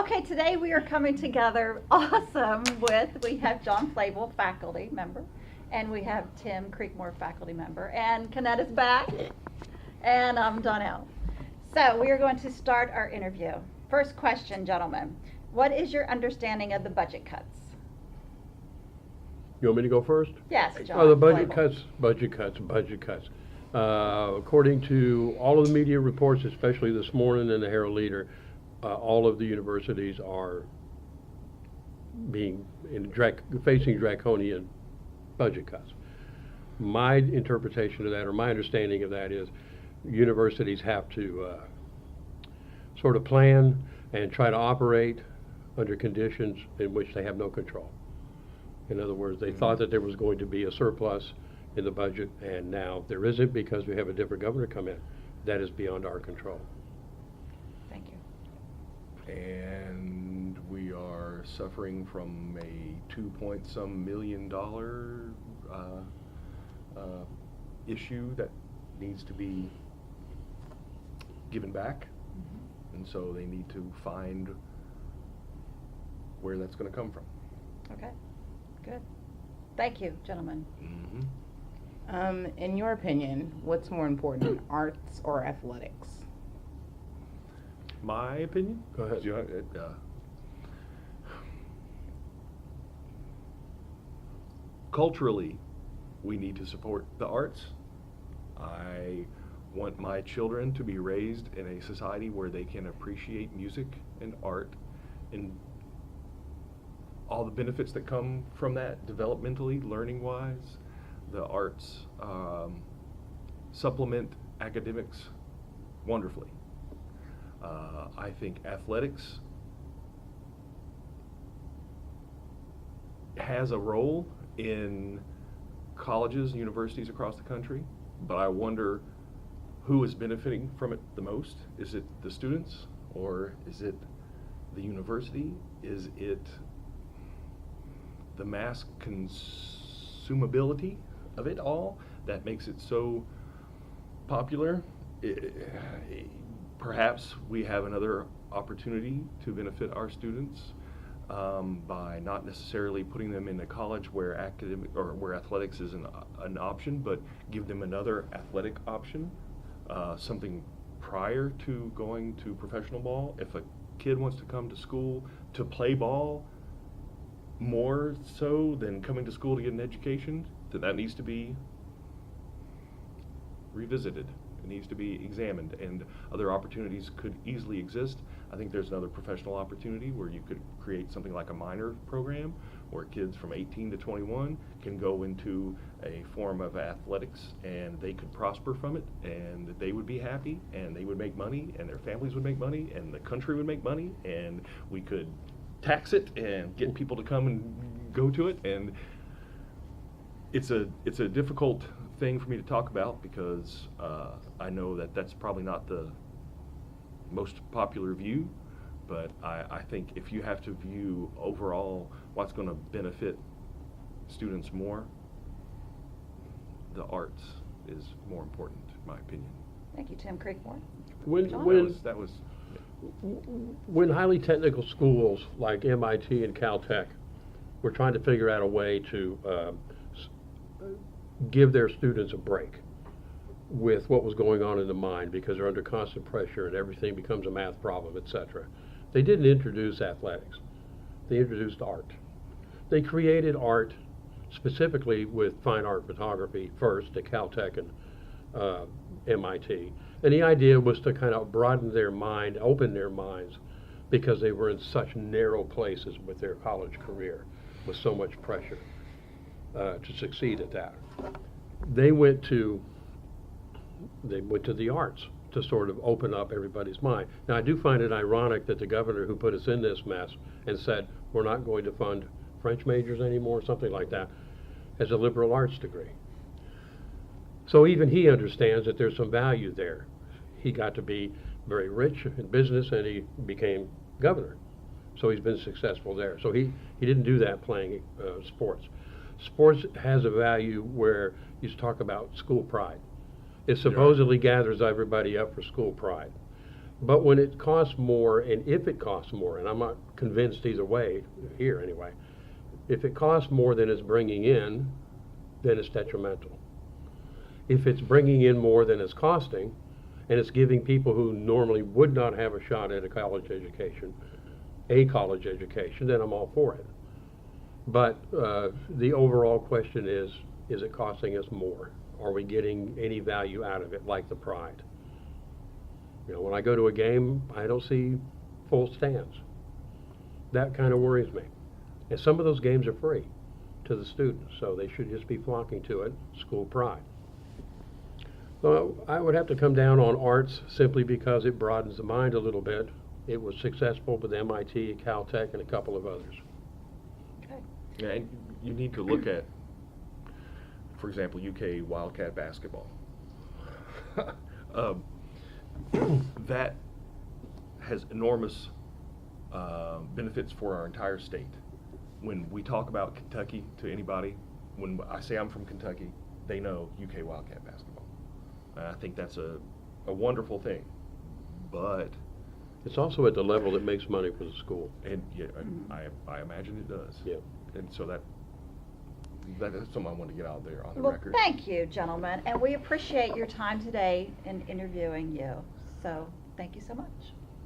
Okay, today we are coming together awesome we have John Flavel, faculty member, and we have Tim Creekmore, faculty member, and Kenneth is back, and I'm Donnell. So we are going to start our interview. First question, gentlemen. What is your understanding of the budget cuts? You want me to go first? Yes, John. Oh, the budget Flavel. budget cuts. According to all of the media reports, especially this morning in the Herald Leader, all of the universities are facing draconian budget cuts. My interpretation of that, or my understanding of that, is universities have to sort of plan and try to operate under conditions in which they have no control. In other words, they thought that there was going to be a surplus in the budget, and now there isn't because we have a different governor come in. That is beyond our control. Thank you. And we are suffering from a $2-point-some million issue that needs to be given back. And so they need to find where that's going to come from. Okay, good. Thank you, gentlemen. In your opinion, what's more important, arts or athletics? My opinion? Go ahead. Culturally, we need to support the arts. I want my children to be raised in a society where they can appreciate music and art and all the benefits that come from that developmentally, learning-wise. The arts supplement academics wonderfully. I think athletics has a role in colleges and universities across the country, but I wonder who is benefiting from it the most. Is it the students, or is it the university? Is it the mass consumability of it all that makes it so popular? Perhaps we have another opportunity to benefit our students by not necessarily putting them in a college where athletics is an option, but give them another athletic option, something prior to going to professional ball. If a kid wants to come to school to play ball more so than coming to school to get an education, then that needs to be revisited. It needs to be examined, and other opportunities could easily exist. I think there's another professional opportunity where you could create something like a minor program where kids from 18 to 21 can go into a form of athletics and they could prosper from it, and they would be happy, and they would make money, and their families would make money, and the country would make money, and we could tax it and get people to come and go to it. And it's a difficult thing for me to talk about because I know that that's probably not the most popular view, but I think if you have to view overall what's going to benefit students more, the arts is more important, in my opinion. Thank you, Tim Creekmore. When That was when highly technical schools like MIT and Caltech were trying to figure out a way to give their students a break with what was going on in the mind because they're under constant pressure and everything becomes a math problem, etc. They didn't introduce athletics. They introduced art. They created art specifically with fine art photography first at Caltech and MIT. And the idea was to kind of broaden their mind, open their minds, because they were in such narrow places with their college career, with so much pressure to succeed at that. They went to the arts to sort of open up everybody's mind. Now, I do find it ironic that the governor who put us in this mess and said we're not going to fund French majors anymore, something like that, has a liberal arts degree. So even he understands that there's some value there. He got to be very rich in business and he became governor. So he's been successful there. So he didn't do that playing sports. Sports has a value where you talk about school pride. It supposedly gathers everybody up for school pride. But when it costs more, and if it costs more, and I'm not convinced either way, here anyway, if it costs more than it's bringing in, then it's detrimental. If it's bringing in more than it's costing, and it's giving people who normally would not have a shot at a college education, then I'm all for it. But the overall question is it costing us more? Are we getting any value out of it, like the Pride? You know, when I go to a game, I don't see full stands. That kind of worries me. And some of those games are free to the students, so they should just be flocking to it, school pride. So I would have to come down on arts simply because it broadens the mind a little bit. It was successful with MIT, Caltech, and a couple of others. Okay. Yeah, and you need to look at, for example, UK Wildcat basketball. That has enormous benefits for our entire state. When we talk about Kentucky to anybody, when I say I'm from Kentucky, they know UK Wildcat basketball. And I think that's a wonderful thing. But It's also at the level that makes money for the school. and yeah, I imagine it does. Yeah. And so that's something I want to get out there on the Well, record. thank you, gentlemen, and we appreciate your time today in interviewing you. So, thank you so much.